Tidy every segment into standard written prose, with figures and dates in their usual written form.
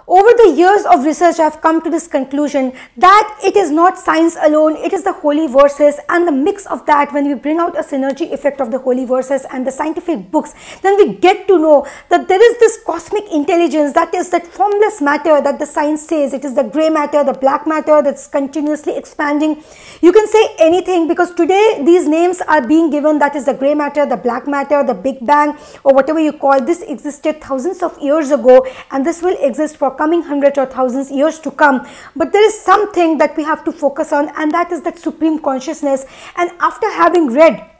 Over the years of research, I have come to this conclusion that it is not science alone, it is the holy verses, and the mix of that, when we bring out a synergy effect of the holy verses and the scientific books, then we get to know that there is this cosmic intelligence, that is that formless matter that the science says. It is the gray matter, the black matter that's continuously expanding. You can say anything, because today these names are being given, that is the gray matter, the black matter, the Big Bang, or whatever you call. This existed thousands of years ago, and this will exist for coming hundreds or thousands years to come. But there is something that we have to focus on, and that is that supreme consciousness. And after having read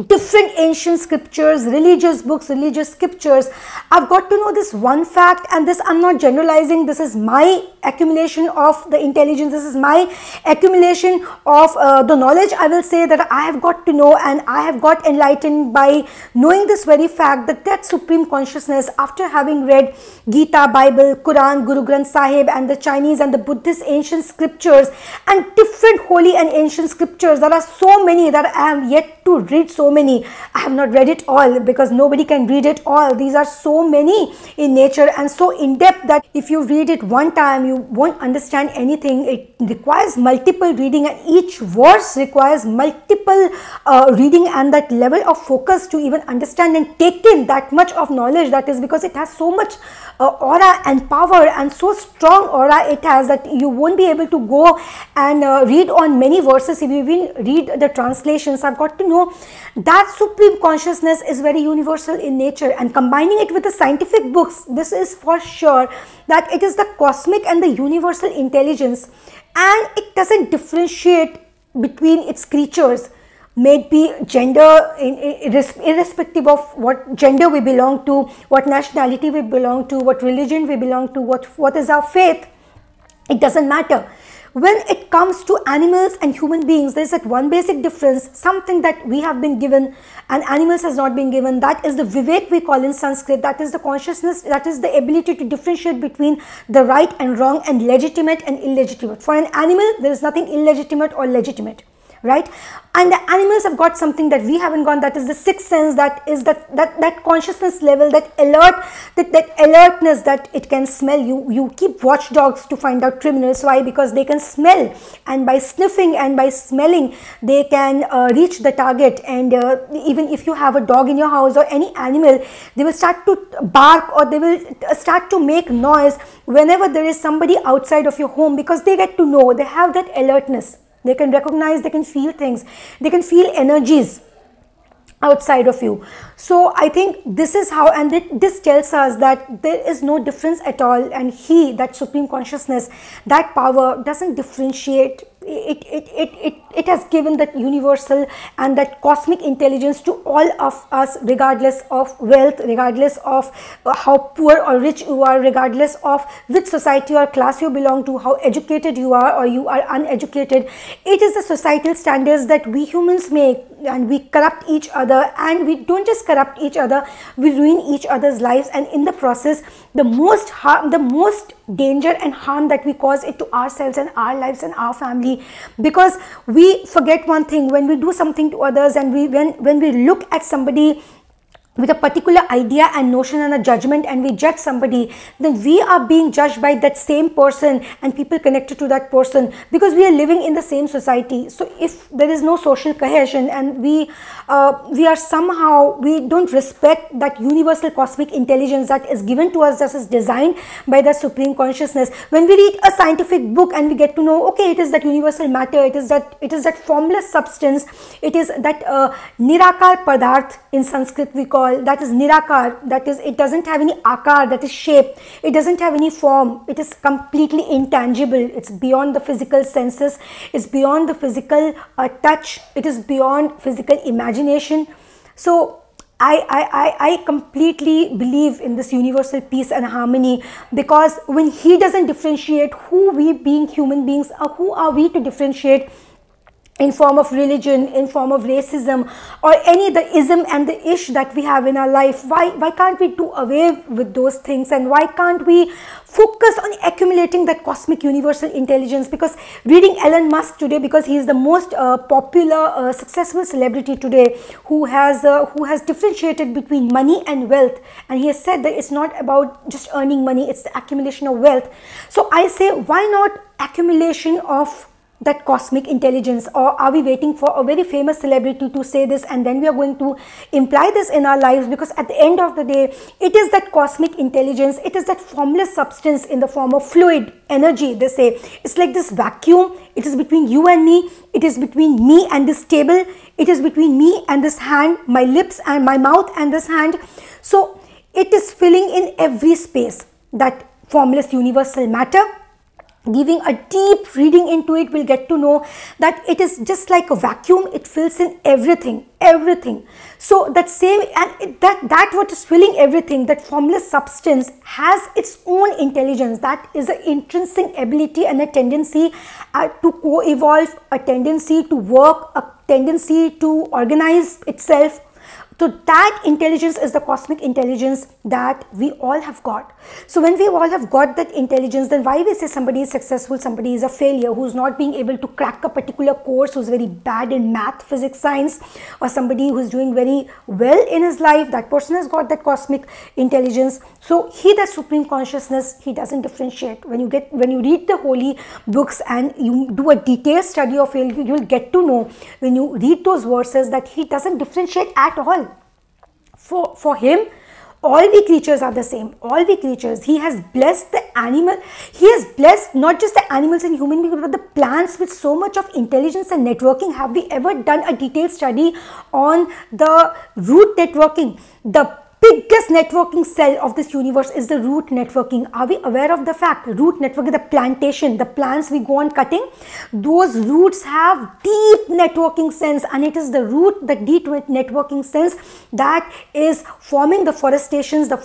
different ancient scriptures, religious books, religious scriptures, I've got to know this one fact, and this I'm not generalizing, this is my accumulation of the intelligence, this is my accumulation of the knowledge, I will say, that I have got to know, and I have got enlightened by knowing this very fact, that that supreme consciousness, after having read Gita, Bible, Quran, Guru Granth Sahib, and the Chinese and the Buddhist ancient scriptures, and different holy and ancient scriptures, there are so many that I am yet to read. So many, I have not read it all, because nobody can read it all. These are so many in nature and so in depth that if you read it one time, you won't understand anything. It requires multiple reading, and each verse requires multiple reading, and that level of focus to even understand and take in that much of knowledge. That is because it has so much aura and power, and so strong aura it has, that you won't be able to go and read on many verses if you even read the translations. I've got to know that supreme consciousness is very universal in nature, and combining it with the scientific books, this is for sure that it is the cosmic and the universal intelligence, and it doesn't differentiate between its creatures, may it be gender, irrespective of what gender we belong to, what nationality we belong to, what religion we belong to, what is our faith. It doesn't matter. When it comes to animals and human beings, there is that one basic difference, something that we have been given and animals has not been given. That is the vivek we call in Sanskrit. That is the consciousness, that is the ability to differentiate between the right and wrong, and legitimate and illegitimate. For an animal, there is nothing illegitimate or legitimate, right? And the animals have got something that we haven't got, that is the sixth sense, that is that consciousness level, that alertness, that it can smell. You keep watchdogs to find out criminals. Why? Because they can smell, and by sniffing and by smelling they can reach the target. And even if you have a dog in your house or any animal, they will start to bark, or they will start to make noise whenever there is somebody outside of your home, because they get to know, they have that alertness. They can recognize, they can feel things, they can feel energies outside of you. So I think this is how, and this tells us that there is no difference at all, and he, that supreme consciousness, that power doesn't differentiate. It has given that universal and that cosmic intelligence to all of us, regardless of wealth, regardless of how poor or rich you are, regardless of which society or class you belong to, how educated you are or you are uneducated. It is the societal standards that we humans make, and we corrupt each other, and we don't just corrupt each other, we ruin each other's lives, and in the process the most harm, the most danger and harm that we cause it to ourselves and our lives and our family. Because we forget one thing, when we do something to others, and when we look at somebody with a particular idea and notion and a judgment, and we judge somebody, then we are being judged by that same person and people connected to that person, because we are living in the same society. So if there is no social cohesion, and we are somehow, we don't respect that universal cosmic intelligence that is given to us, that is designed by the supreme consciousness. When we read a scientific book and we get to know, okay, it is that universal matter, it is that formless substance, it is that nirakar padarth in Sanskrit we call, that is nirakar, that is, it doesn't have any akar, that is shape, it doesn't have any form, it is completely intangible, it's beyond the physical senses, it's beyond the physical touch, it is beyond physical imagination. So I completely believe in this universal peace and harmony, because when he doesn't differentiate, who we being human beings, who are we to differentiate in form of religion, in form of racism, or any the ism and the ish that we have in our life. Why can't we do away with those things, and why can't we focus on accumulating that cosmic universal intelligence? Because reading Elon Musk today, because he is the most popular successful celebrity today, who has differentiated between money and wealth, and he has said that it's not about just earning money, it's the accumulation of wealth. So I say, why not accumulation of that cosmic intelligence? Or are we waiting for a very famous celebrity to say this and then we are going to imply this in our lives? Because at the end of the day, it is that cosmic intelligence, it is that formless substance in the form of fluid energy. They say it's like this vacuum, it is between you and me, it is between me and this table, it is between me and this hand, my lips and my mouth and this hand. So it is filling in every space, that formless universal matter. Giving a deep reading into it, we'll get to know that it is just like a vacuum, it fills in everything. So that same, and that what is filling everything, that formless substance has its own intelligence. That is an intrinsic ability and a tendency to co-evolve, a tendency to work, a tendency to organize itself. So that intelligence is the cosmic intelligence that we all have got. So when we all have got that intelligence, then why we say somebody is successful, somebody is a failure, who's not being able to crack a particular course, who's very bad in math, physics, science, or somebody who's doing very well in his life, that person has got that cosmic intelligence. So he, that supreme consciousness, he doesn't differentiate. When you read the holy books and you do a detailed study of it, you'll get to know, when you read those verses, that he doesn't differentiate at all. For him, all we creatures are the same. All we creatures. He has blessed the animal. He has blessed not just the animals and human beings, but the plants with so much of intelligence and networking. Have we ever done a detailed study on the root networking? The biggest networking cell of this universe is the root networking. Are we aware of the fact? Root networking, the plantation, the plants we go on cutting, those roots have deep networking sense, and it is the root, the deep networking sense, that is forming the forestations, the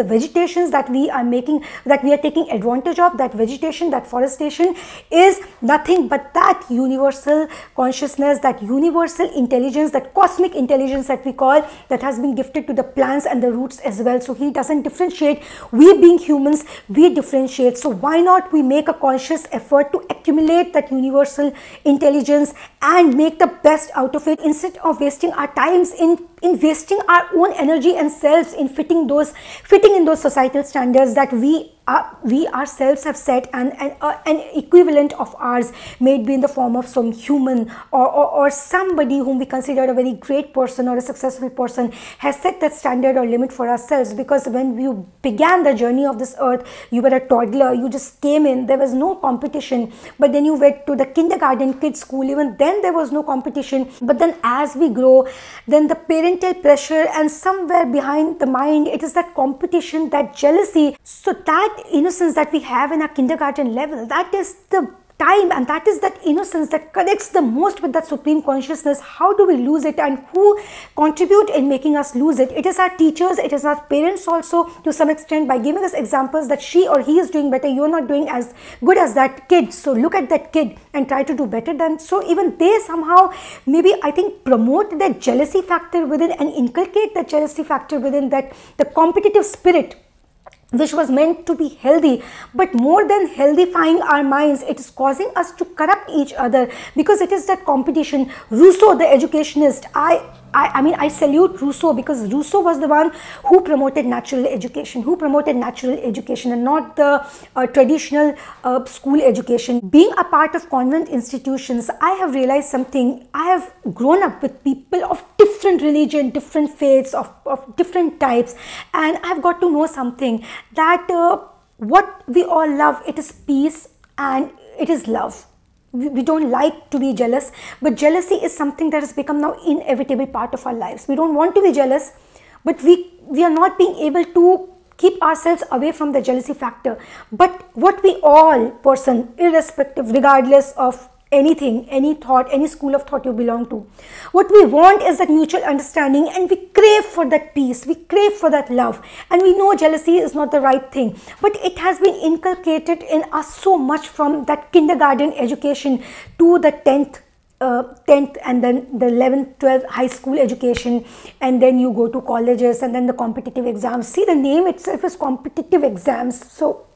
vegetations that we are making, that we are taking advantage of. That vegetation, that forestation is nothing but that universal consciousness, that universal intelligence, that cosmic intelligence that we call, that has been gifted to the plants and the roots as well. So he doesn't differentiate. We being humans, we differentiate. So why not we make a conscious effort to accumulate that universal intelligence and make the best out of it, instead of wasting our times in wasting our own energy and selves in fitting in those societal standards that we ourselves have set, and an equivalent of ours may be in the form of some human or somebody whom we consider a very great person or a successful person has set that standard or limit for ourselves. Because when you began the journey of this earth, you were a toddler, you just came in, there was no competition. But then you went to the kindergarten, kids school, even then there was no competition. But then as we grow, then the parental pressure, and somewhere behind the mind, it is that competition, that jealousy. So that innocence that we have in our kindergarten level, that is the time, and that is that innocence that connects the most with that supreme consciousness. How do we lose it, and who contribute in making us lose it? It is our teachers, it is our parents also, to some extent, by giving us examples that she or he is doing better, you're not doing as good as that kid, so look at that kid and try to do better than. So even they somehow, maybe I think, promote that jealousy factor within and inculcate that jealousy factor within, that the competitive spirit which was meant to be healthy. But more than healthifying our minds, it is causing us to corrupt each other, because it is that competition. Rousseau, the educationist, I salute Rousseau, because Rousseau was the one who promoted natural education, and not the traditional school education. Being a part of convent institutions, I have realized something. I have grown up with people of different religion, different faiths, of different types, and I have got to know something, that what we all love, it is peace and it is love. We don't like to be jealous, but jealousy is something that has become now inevitable part of our lives. We don't want to be jealous, but we are not being able to keep ourselves away from the jealousy factor. But what we all, person, irrespective, regardless of anything, any thought, any school of thought you belong to, what we want is that mutual understanding, and we crave for that peace, we crave for that love. And we know jealousy is not the right thing, but it has been inculcated in us so much from that kindergarten education to the 10th 10th and then the 11th 12th high school education, and then you go to colleges, and then the competitive exams. See, the name itself is competitive exams. So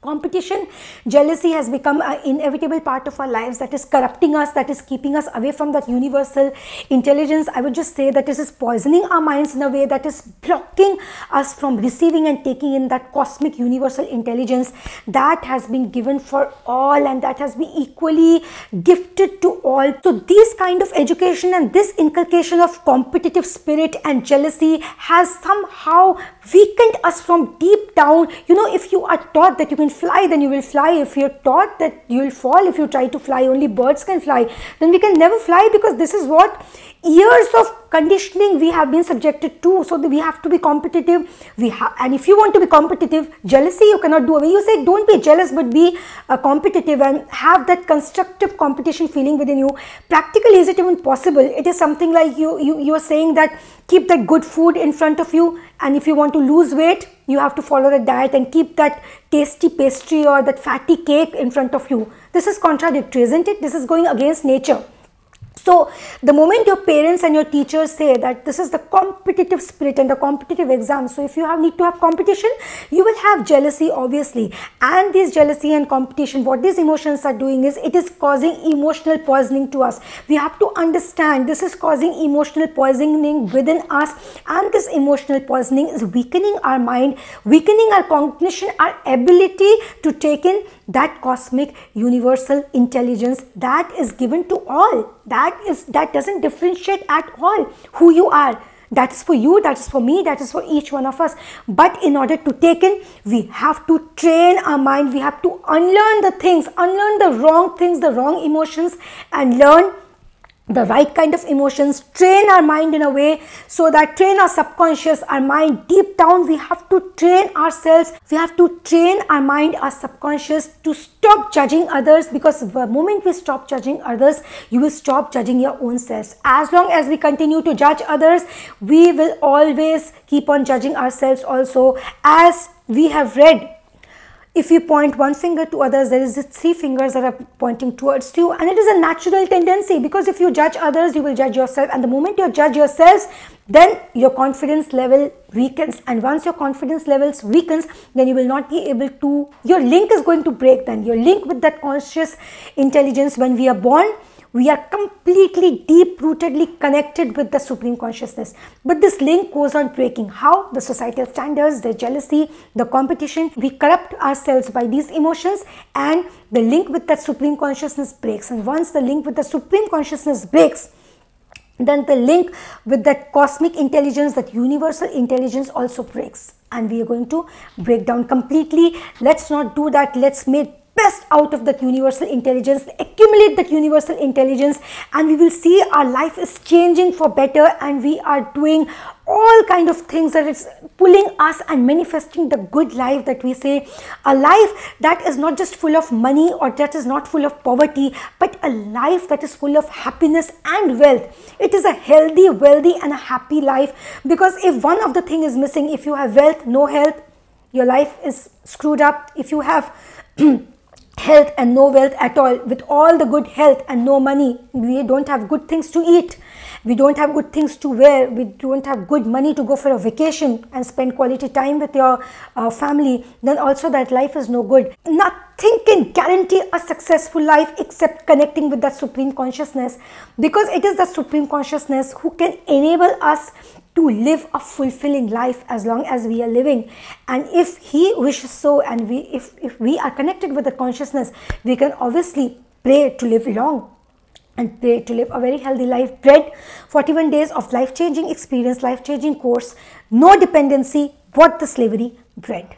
competition, jealousy has become an inevitable part of our lives that is corrupting us, that is keeping us away from that universal intelligence. I would just say that this is poisoning our minds in a way that is blocking us from receiving and taking in that cosmic universal intelligence that has been given for all and that has been equally gifted to all. So these kind of education and this inculcation of competitive spirit and jealousy has somehow weakened us from deep down. You know, if you are taught that you can fly, then you will fly. If you're taught that you will fall if you try to fly, only birds can fly, then we can never fly, because this is what years of conditioning we have been subjected to. So we have to be competitive. And if you want to be competitive, jealousy you cannot do away. You say don't be jealous, but be competitive and have that constructive competition feeling within you. Practically, is it even possible? It is something like you are saying that keep that good food in front of you, and if you want to lose weight, you have to follow the diet and keep that tasty pastry or that fatty cake in front of you. This is contradictory, isn't it? This is going against nature. So the moment your parents and your teachers say that this is the competitive spirit and the competitive exam, so if you need to have competition, you will have jealousy, obviously. And this jealousy and competition, what these emotions are doing is it is causing emotional poisoning to us. We have to understand this is causing emotional poisoning within us, and this emotional poisoning is weakening our mind, weakening our cognition, our ability to take in that cosmic universal intelligence that is given to all. That doesn't differentiate at all who you are. That is for you, that is for me, that is for each one of us. But in order to take in, we have to train our mind. We have to unlearn the things, unlearn the wrong things, the wrong emotions, and learn the right kind of emotions. Train our mind in a way so that train our subconscious, our mind deep down. We have to train ourselves. We have to train our mind, our subconscious, to stop judging others, because the moment we stop judging others, you will stop judging your own selves. As long as we continue to judge others, we will always keep on judging ourselves also. As we have read, if you point one finger to others, there is 3 fingers that are pointing towards you, and it is a natural tendency, because if you judge others, you will judge yourself, and the moment you judge yourselves, then your confidence level weakens, and once your confidence levels weakens, then you will not be able to, your link is going to break. Then your link with that conscious intelligence, when we are born, we are completely deep-rootedly connected with the Supreme Consciousness. But this link goes on breaking. How? The societal standards, the jealousy, the competition. We corrupt ourselves by these emotions, and the link with that Supreme Consciousness breaks. And once the link with the Supreme Consciousness breaks, then the link with that cosmic intelligence, that universal intelligence also breaks. And we are going to break down completely. Let's not do that. Let's make best out of that universal intelligence, accumulate that universal intelligence, and we will see our life is changing for better, and we are doing all kind of things that is pulling us and manifesting the good life that we say, a life that is not just full of money or that is not full of poverty, but a life that is full of happiness and wealth. It is a healthy, wealthy and a happy life, because if one of the thing is missing, if you have wealth, no health, your life is screwed up. If you have health and no wealth at all, with all the good health and no money, we don't have good things to eat, we don't have good things to wear, we don't have good money to go for a vacation and spend quality time with your family, then also that life is no good. Nothing can guarantee a successful life except connecting with that Supreme Consciousness, because it is the Supreme Consciousness who can enable us to live a fulfilling life as long as we are living. And if He wishes so, and if we are connected with the consciousness, we can obviously pray to live long and pray to live a very healthy life. Bread, 41 days of life-changing experience, life-changing course, no dependency, what the slavery bread.